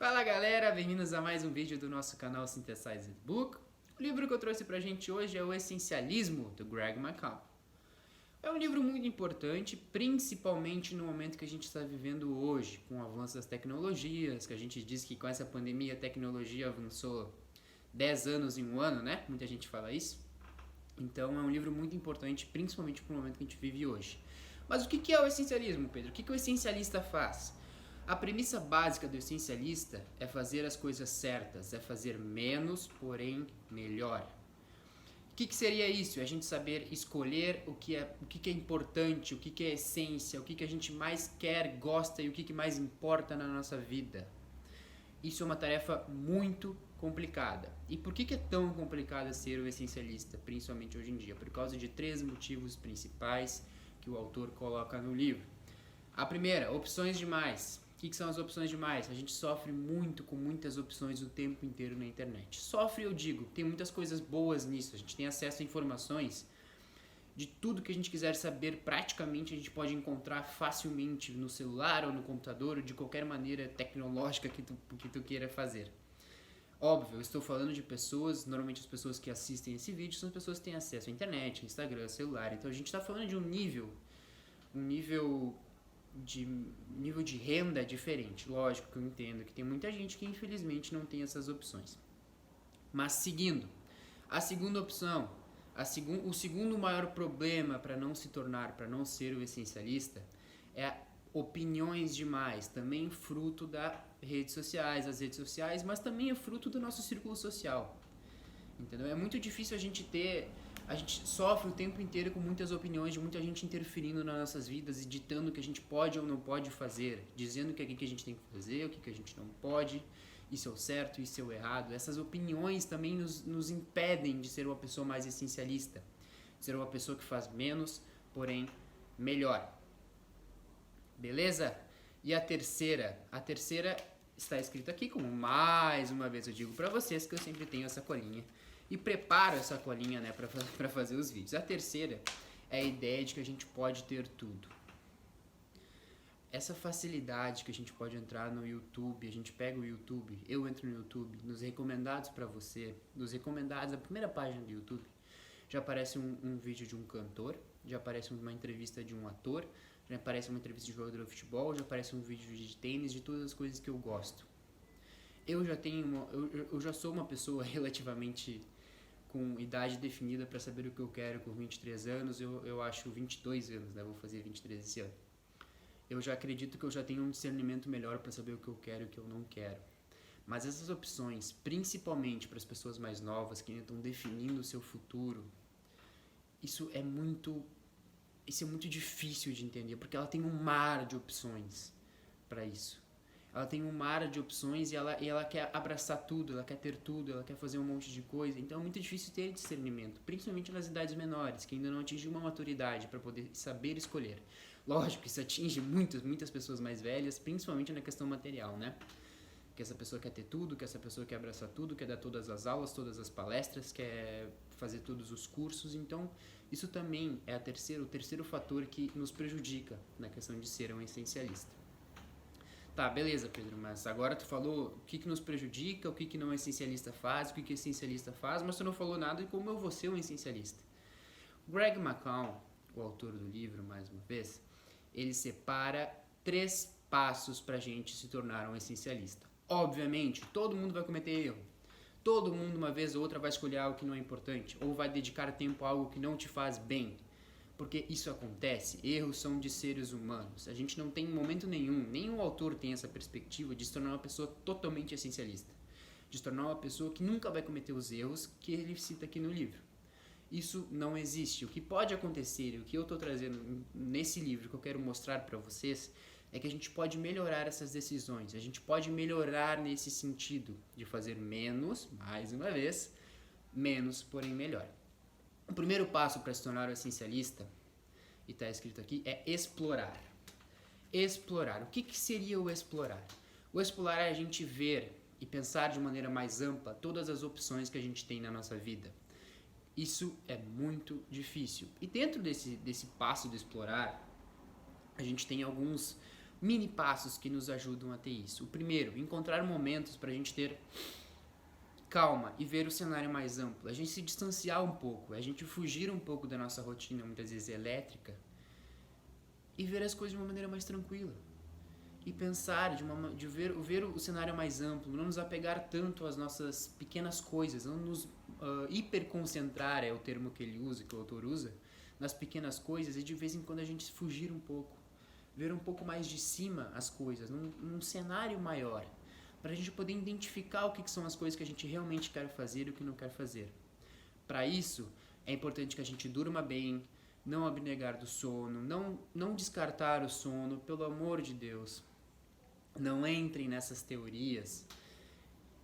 Fala galera, bem-vindos a mais um vídeo do nosso canal Synthesized Book. O livro que eu trouxe pra gente hoje é O Essencialismo, do Greg McCall. É um livro muito importante, principalmente no momento que a gente está vivendo hoje, com o avanço das tecnologias, que a gente diz que com essa pandemia a tecnologia avançou 10 anos em um ano, né? Muita gente fala isso. Então é um livro muito importante, principalmente para o momento que a gente vive hoje. Mas o que é o essencialismo, Pedro? O que o essencialista faz? A premissa básica do essencialista é fazer as coisas certas, é fazer menos, porém melhor. O que seria isso? É a gente saber escolher o que é importante, o que é essência, o que a gente mais quer, gosta e o que mais importa na nossa vida. Isso é uma tarefa muito complicada. E por que é tão complicado ser o essencialista, principalmente hoje em dia? Por causa de 3 motivos principais que o autor coloca no livro. A primeira, opções demais. O que são as opções demais? A gente sofre muito com muitas opções o tempo inteiro na internet. Sofre, eu digo, tem muitas coisas boas nisso. A gente tem acesso a informações de tudo que a gente quiser saber, praticamente a gente pode encontrar facilmente no celular ou no computador ou de qualquer maneira tecnológica que tu queira fazer. Óbvio, eu estou falando de pessoas, normalmente as pessoas que assistem esse vídeo são as pessoas que têm acesso à internet, Instagram, celular. Então a gente está falando de um nível de renda diferente. Lógico que eu entendo que tem muita gente que infelizmente não tem essas opções. Mas seguindo, a segunda opção, o segundo maior problema para não se tornar, para não ser o essencialista, é opiniões demais, também fruto das redes sociais, mas também é fruto do nosso círculo social. Entendeu? É muito difícil a gente sofre o tempo inteiro com muitas opiniões de muita gente interferindo nas nossas vidas e ditando o que a gente pode ou não pode fazer, dizendo o que a gente tem que fazer, o que a gente não pode, isso é o certo, isso é o errado. Essas opiniões também nos impedem de ser uma pessoa mais essencialista, de ser uma pessoa que faz menos, porém melhor. Beleza? E a terceira está escrita aqui, como mais uma vez eu digo para vocês que eu sempre tenho essa colinha e preparo essa colinha, né, para fazer os vídeos. A terceira é a ideia de que a gente pode ter tudo. Essa facilidade que a gente pode entrar no YouTube, a gente pega o YouTube, eu entro no YouTube, nos recomendados para você, nos recomendados, a primeira página do YouTube, já aparece um vídeo de um cantor, já aparece uma entrevista de um ator, já aparece uma entrevista de jogador de futebol, já aparece um vídeo de tênis, de todas as coisas que eu gosto. Eu já sou uma pessoa relativamente com idade definida para saber o que eu quero com 23 anos, eu acho 22 anos, né? Vou fazer 23 esse ano. Eu já acredito que eu já tenho um discernimento melhor para saber o que eu quero e o que eu não quero. Mas essas opções, principalmente para as pessoas mais novas que ainda estão definindo o seu futuro, isso é muito difícil de entender, porque ela tem um mar de opções para isso. Ela tem um mar de opções e ela quer abraçar tudo, ela quer ter tudo, ela quer fazer um monte de coisa. Então é muito difícil ter discernimento, principalmente nas idades menores, que ainda não atingiu uma maturidade para poder saber escolher. Lógico que isso atinge muitas pessoas mais velhas, principalmente na questão material, né? Que essa pessoa quer ter tudo, que essa pessoa quer abraçar tudo, quer dar todas as aulas, todas as palestras, quer fazer todos os cursos. Então isso também é o terceiro fator que nos prejudica na questão de ser um essencialista. Tá, beleza, Pedro, mas agora tu falou o que nos prejudica, o que não o essencialista faz, o que o essencialista faz, mas tu não falou nada de como eu vou ser um essencialista. Greg McCall, o autor do livro, mais uma vez, ele separa 3 passos pra gente se tornar um essencialista. Obviamente, todo mundo vai cometer erro. Todo mundo, uma vez ou outra, vai escolher algo que não é importante, ou vai dedicar tempo a algo que não te faz bem. Porque isso acontece, erros são de seres humanos. A gente não tem em momento nenhum autor tem essa perspectiva de se tornar uma pessoa totalmente essencialista. De se tornar uma pessoa que nunca vai cometer os erros que ele cita aqui no livro. Isso não existe. O que pode acontecer e o que eu estou trazendo nesse livro que eu quero mostrar para vocês é que a gente pode melhorar essas decisões. A gente pode melhorar nesse sentido de fazer menos, mais uma vez, menos, porém melhor. O primeiro passo para se tornar um essencialista, e está escrito aqui, é explorar. Explorar. O que seria o explorar? O explorar é a gente ver e pensar de maneira mais ampla todas as opções que a gente tem na nossa vida. Isso é muito difícil. E dentro desse passo de explorar, a gente tem alguns mini passos que nos ajudam a ter isso. O primeiro, encontrar momentos para a gente ter calma e ver o cenário mais amplo. A gente se distanciar um pouco, a gente fugir um pouco da nossa rotina, muitas vezes elétrica, e ver as coisas de uma maneira mais tranquila. E pensar, de ver o cenário mais amplo, não nos apegar tanto às nossas pequenas coisas, não nos hiperconcentrar, é o termo que ele usa, que o autor usa, nas pequenas coisas, e de vez em quando a gente fugir um pouco, ver um pouco mais de cima as coisas, num cenário maior, para a gente poder identificar o que são as coisas que a gente realmente quer fazer e o que não quer fazer. Para isso, é importante que a gente durma bem, não abnegar do sono, não descartar o sono, pelo amor de Deus. Não entrem nessas teorias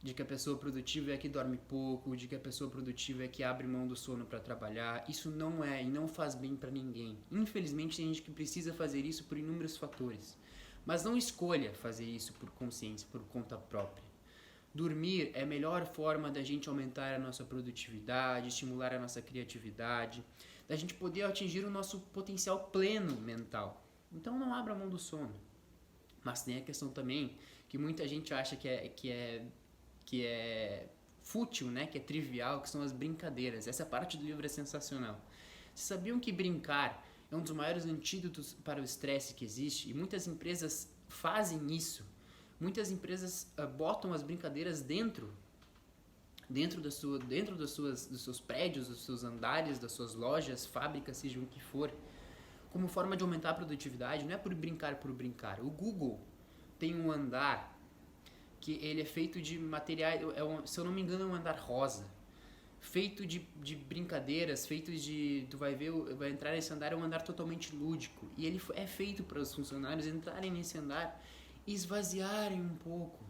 de que a pessoa produtiva é a que dorme pouco, de que a pessoa produtiva é a que abre mão do sono para trabalhar. Isso não é e não faz bem para ninguém. Infelizmente, tem gente que precisa fazer isso por inúmeros fatores. Mas não escolha fazer isso por consciência, por conta própria. Dormir é a melhor forma da gente aumentar a nossa produtividade, estimular a nossa criatividade, da gente poder atingir o nosso potencial pleno mental. Então não abra mão do sono. Mas tem a questão também que muita gente acha que é fútil, né? Que é trivial, que são as brincadeiras. Essa parte do livro é sensacional. Vocês sabiam que brincar é um dos maiores antídotos para o estresse que existe? E muitas empresas fazem isso. Muitas empresas botam as brincadeiras dentro dos seus prédios, dos seus andares, das suas lojas, fábricas, seja o que for, como forma de aumentar a produtividade. Não é por brincar. O Google tem um andar que ele é feito de materiais, se eu não me engano é um andar rosa, feito de brincadeiras, feito de, tu vai ver, vai entrar nesse andar, é um andar totalmente lúdico, e ele é feito para os funcionários entrarem nesse andar e esvaziarem um pouco,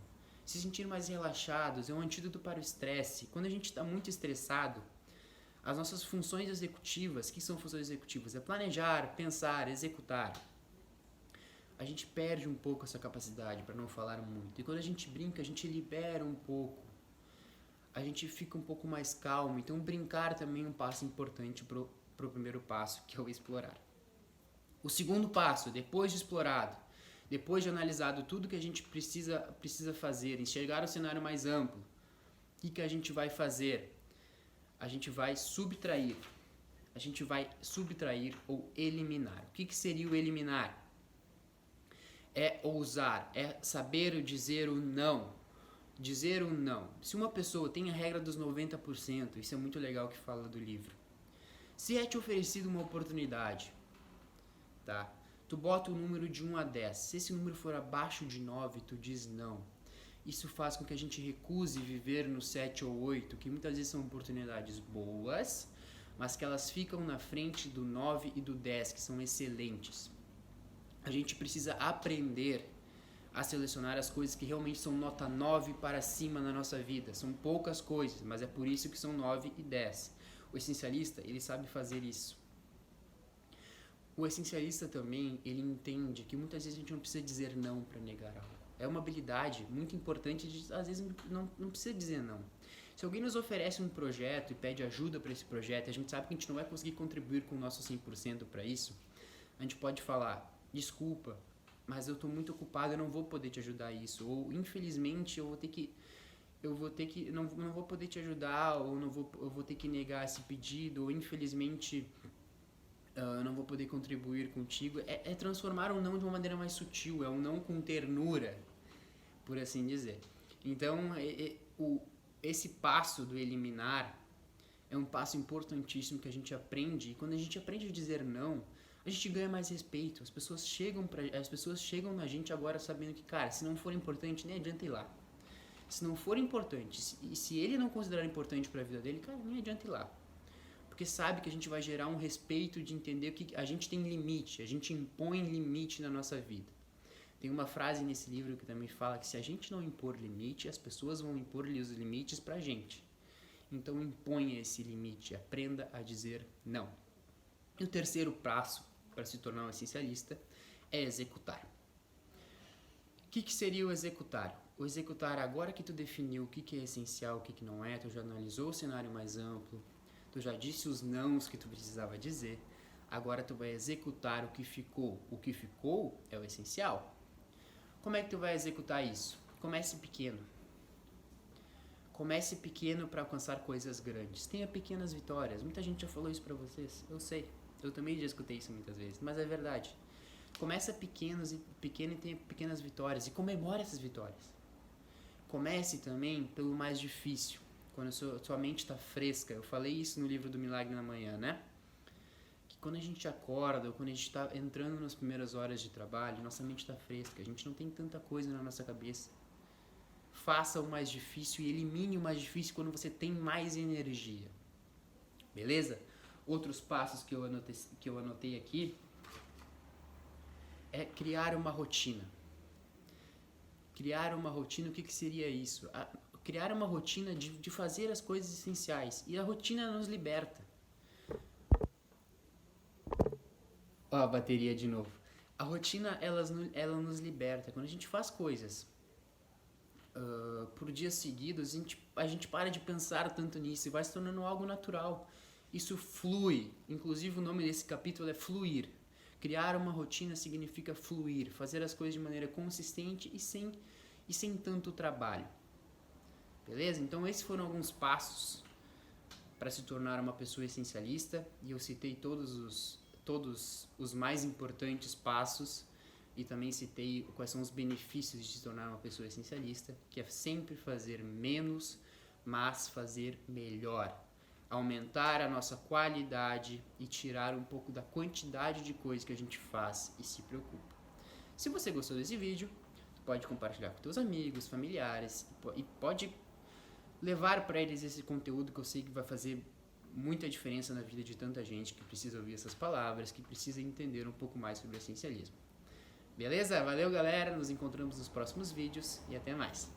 se sentir mais relaxados. É um antídoto para o estresse. Quando a gente está muito estressado, as nossas funções executivas, que são funções executivas? É planejar, pensar, executar. A gente perde um pouco essa capacidade, para não falar muito. E quando a gente brinca, a gente libera um pouco. A gente fica um pouco mais calmo. Então brincar também é um passo importante pro primeiro passo, que é o explorar. O segundo passo, depois de explorado, depois de analisado tudo que a gente precisa fazer, enxergar o cenário mais amplo, o que a gente vai fazer? A gente vai subtrair. A gente vai subtrair ou eliminar. O que seria o eliminar? É ousar, é saber dizer o não. Dizer o não. Se uma pessoa tem a regra dos 90%, isso é muito legal que fala do livro. Se é te oferecido uma oportunidade, tá? Tu bota o número de 1 a 10. Se esse número for abaixo de 9, tu diz não. Isso faz com que a gente recuse viver no 7 ou 8, que muitas vezes são oportunidades boas, mas que elas ficam na frente do 9 e do 10, que são excelentes. A gente precisa aprender a selecionar as coisas que realmente são nota 9 para cima na nossa vida. São poucas coisas, mas é por isso que são 9 e 10. O essencialista, ele sabe fazer isso. O essencialista também, ele entende que muitas vezes a gente não precisa dizer não para negar algo. É uma habilidade muito importante, às vezes não precisa dizer não. Se alguém nos oferece um projeto e pede ajuda para esse projeto, a gente sabe que a gente não vai conseguir contribuir com o nosso 100% para isso, a gente pode falar: desculpa, mas eu estou muito ocupado, eu não vou poder te ajudar a isso. Ou, infelizmente, eu vou ter que não vou poder te ajudar, ou eu vou ter que negar esse pedido, ou infelizmente eu não vou poder contribuir contigo. É transformar um não de uma maneira mais sutil, é um não com ternura, por assim dizer. Então, esse passo do eliminar é um passo importantíssimo que a gente aprende, e quando a gente aprende a dizer não, a gente ganha mais respeito. As pessoas chegam na gente agora sabendo que, cara, se não for importante, nem adianta ir lá. Se não for importante, e se ele não considerar importante para a vida dele, cara, nem adianta ir lá. Porque sabe que a gente vai gerar um respeito de entender que a gente tem limite, a gente impõe limite na nossa vida. Tem uma frase nesse livro que também fala que se a gente não impor limite, as pessoas vão impor os limites pra gente. Então imponha esse limite, aprenda a dizer não. E o terceiro passo para se tornar um essencialista é executar. O que seria o executar? O executar, agora que tu definiu o que é essencial, o que não é, tu já analisou o cenário mais amplo, tu já disse os nãos que tu precisava dizer, agora tu vai executar o que ficou. O que ficou é o essencial. Como é que tu vai executar isso? Comece pequeno. Comece pequeno para alcançar coisas grandes. Tenha pequenas vitórias. Muita gente já falou isso pra vocês. Eu sei. Eu também já escutei isso muitas vezes. Mas é verdade. Começa pequeno e tenha pequenas vitórias. E comemore essas vitórias. Comece também pelo mais difícil. Quando sua mente está fresca. Eu falei isso no livro do Milagre na Manhã, né? Que quando a gente acorda, ou quando a gente está entrando nas primeiras horas de trabalho, nossa mente está fresca. A gente não tem tanta coisa na nossa cabeça. Faça o mais difícil e elimine o mais difícil quando você tem mais energia. Beleza? Outros passos que eu anotei aqui é criar uma rotina. Criar uma rotina, o que seria isso? Criar uma rotina de fazer as coisas essenciais. E a rotina nos liberta. Ó, a bateria de novo. A rotina, ela nos liberta. Quando a gente faz coisas por dias seguidos, a gente para de pensar tanto nisso e vai se tornando algo natural. Isso flui. Inclusive o nome desse capítulo é fluir. Criar uma rotina significa fluir, fazer as coisas de maneira consistente e sem tanto trabalho. Beleza? Então esses foram alguns passos para se tornar uma pessoa essencialista, e eu citei todos os mais importantes passos. E também citei quais são os benefícios de se tornar uma pessoa essencialista, que é sempre fazer menos, mas fazer melhor. Aumentar a nossa qualidade e tirar um pouco da quantidade de coisas que a gente faz e se preocupa. Se você gostou desse vídeo, pode compartilhar com seus amigos, familiares, e pode levar para eles esse conteúdo que eu sei que vai fazer muita diferença na vida de tanta gente que precisa ouvir essas palavras, que precisa entender um pouco mais sobre o essencialismo. Beleza? Valeu, galera. Nos encontramos nos próximos vídeos e até mais.